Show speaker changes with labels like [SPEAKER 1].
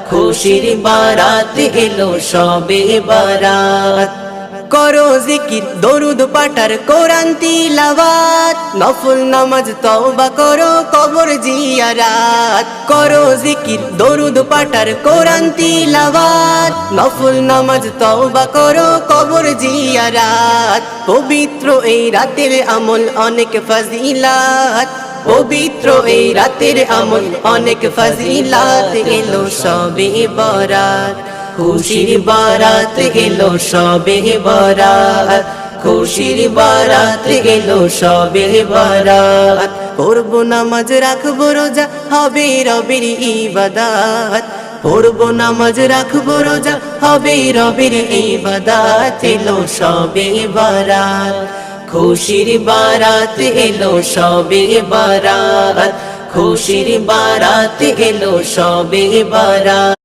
[SPEAKER 1] খুশির বারাত এলো শবে বারাত। করো জিকির দরুদ পাঠার কোরআন তিলাওয়াত, নফল নামাজ তওবা করো কবর জিয়ারাত। করো জিকির দরুদ পাঠার কোরআন তিলাওয়াত, নফল নামাজ তওবা করো কবর জিয়ারাত। পবিত্র এই রাতের আমল অনেক ফজিলাত, পবিত্র এই রাতের আমল অনেক ফজিলাত। এলো শবে বারাত, খুশির বারাত এলো শবে বারাত, খুশির বারাত এলো শবে বারাত। পড়ব নামাজ রাখব রোজা হবে রবের ইবাদত, পড়ব নামাজ রাখব রোজা হবে রবের ইবাদত। এলো শবে বারাত, খুশির বারাত এলো শবে বারাত, খুশির বারাত এলো শবে বারাত।